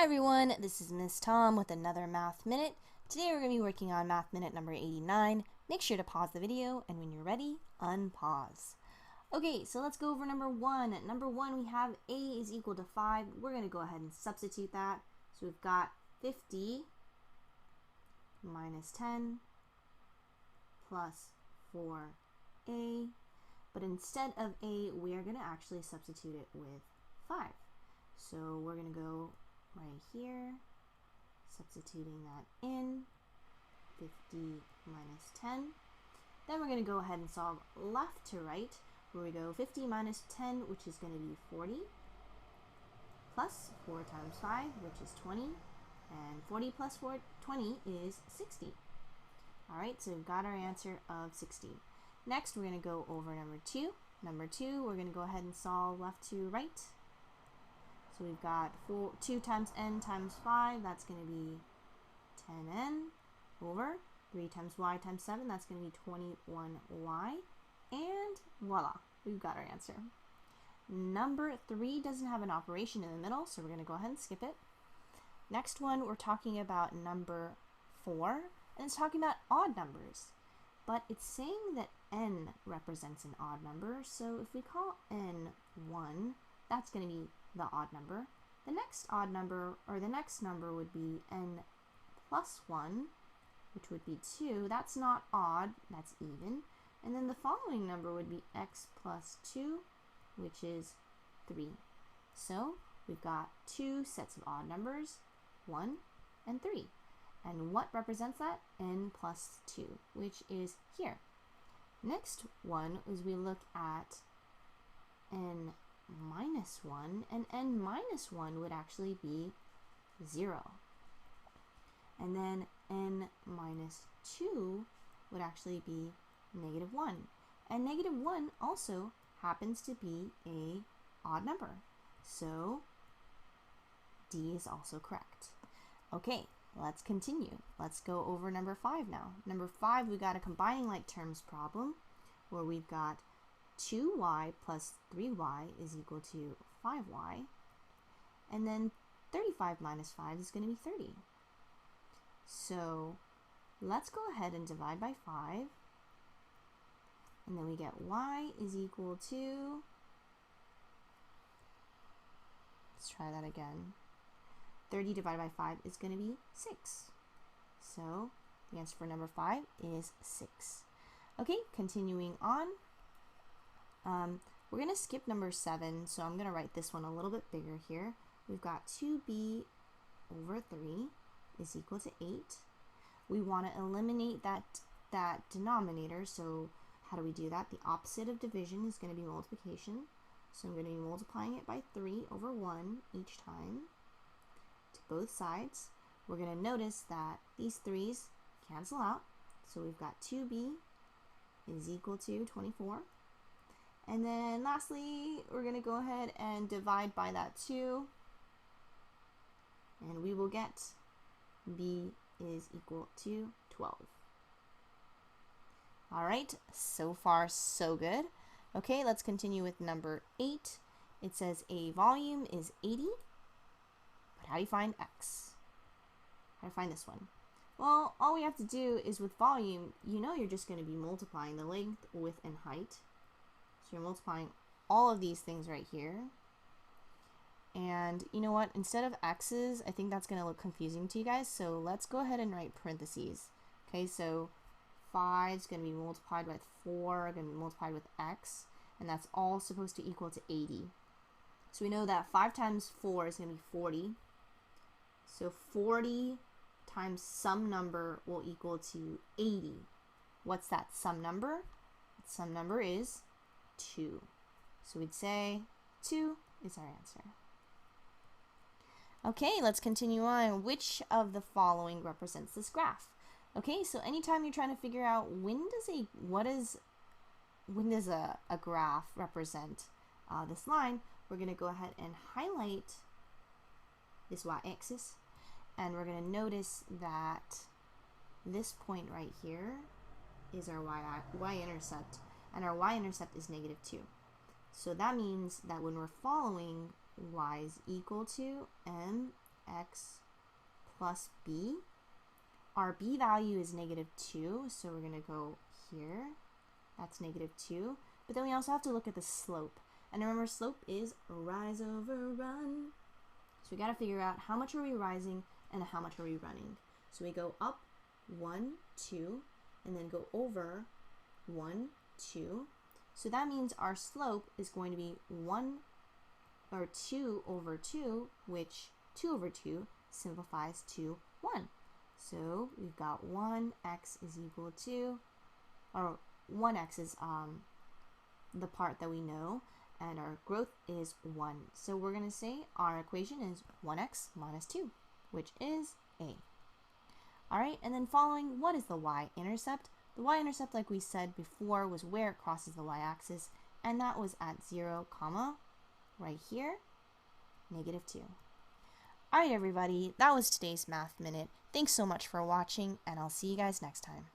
Hi everyone, this is Miss Tom with another Math Minute. Today we're going to be working on Math Minute number 89. Make sure to pause the video, and when you're ready, unpause. Okay, so let's go over number 1. At number 1 we have a is equal to 5. We're going to go ahead and substitute that. So we've got 50 minus 10 plus 4a. But instead of a, we are going to actually substitute it with 5. So we're going to go right here, substituting that in, 50 minus 10. Then we're going to go ahead and solve left to right, where we go 50 minus 10, which is going to be 40, plus 4 times 5, which is 20, and 40 plus 20 is 60. Alright, so we've got our answer of 60. Next, we're going to go over number 2. Number 2, we're going to go ahead and solve left to right. So we've got 2 times n times 5, that's going to be 10n over 3 times y times 7, that's going to be 21y, and voila, we've got our answer. Number 3 doesn't have an operation in the middle, so we're going to go ahead and skip it. Next one, we're talking about number 4, and it's talking about odd numbers, but it's saying that n represents an odd number, so if we call n 1, that's going to be the odd number. The next odd number, or the next number, would be n plus 1, which would be 2. That's not odd, that's even. And then the following number would be x plus 2, which is 3. So we've got 2 sets of odd numbers, 1 and 3. And what represents that? N plus 2, which is here. Next one is we look at n minus 1, and n minus 1 would actually be 0. And then n minus 2 would actually be negative 1. And negative 1 also happens to be a odd number. So D is also correct. Okay, let's continue. Let's go over number 5 now. Number 5, we got a combining like terms problem where we've got 2y plus 3y is equal to 5y, and then 35 minus 5 is going to be 30. So let's go ahead and divide by 5, and then we get y is equal to, let's try that again, 30 divided by 5 is going to be 6. So the answer for number 5 is 6. Okay, continuing on. We're going to skip number 7, so I'm going to write this one a little bit bigger here. We've got 2b over 3 is equal to 8. We want to eliminate that denominator, so how do we do that? The opposite of division is going to be multiplication. So I'm going to be multiplying it by 3 over 1 each time to both sides. We're going to notice that these 3's cancel out, so we've got 2b is equal to 24. And then lastly, we're going to go ahead and divide by that 2, and we will get b is equal to 12. Alright, so far so good. Okay, let's continue with number 8. It says a volume is 80, but how do you find x? How do you find this one? Well, all we have to do is with volume, you know you're just going to be multiplying the length, width, and height. So you're multiplying all of these things right here. And you know what? Instead of x's, I think that's going to look confusing to you guys. So let's go ahead and write parentheses. Okay, so 5 is going to be multiplied by 4, going to be multiplied with x. And that's all supposed to equal to 80. So we know that 5 times 4 is going to be 40. So 40 times some number will equal to 80. What's that sum number? That sum number is 2. So we'd say 2 is our answer. Okay, let's continue on. Which of the following represents this graph? Okay, so anytime you're trying to figure out when does a graph represent this line, we're going to go ahead and highlight this y-axis, and we're going to notice that this point right here is our y-intercept, and our y-intercept is negative 2. So that means that when we're following y is equal to mx x plus b. Our b value is -2, so we're going to go here. That's -2. But then we also have to look at the slope. And remember, slope is rise over run. So we got to figure out how much are we rising and how much are we running. So we go up 1, 2, and then go over 1, 2. So that means our slope is going to be 2 over 2, which 2 over 2 simplifies to 1. So we've got 1x is equal to, or 1x is the part that we know, and our growth is 1. So we're going to say our equation is 1x minus 2, which is A. Alright, and then following, what is the y-intercept? The y-intercept, like we said before, was where it crosses the y-axis, and that was at 0, right here, -2. Alright everybody, that was today's Math Minute. Thanks so much for watching, and I'll see you guys next time.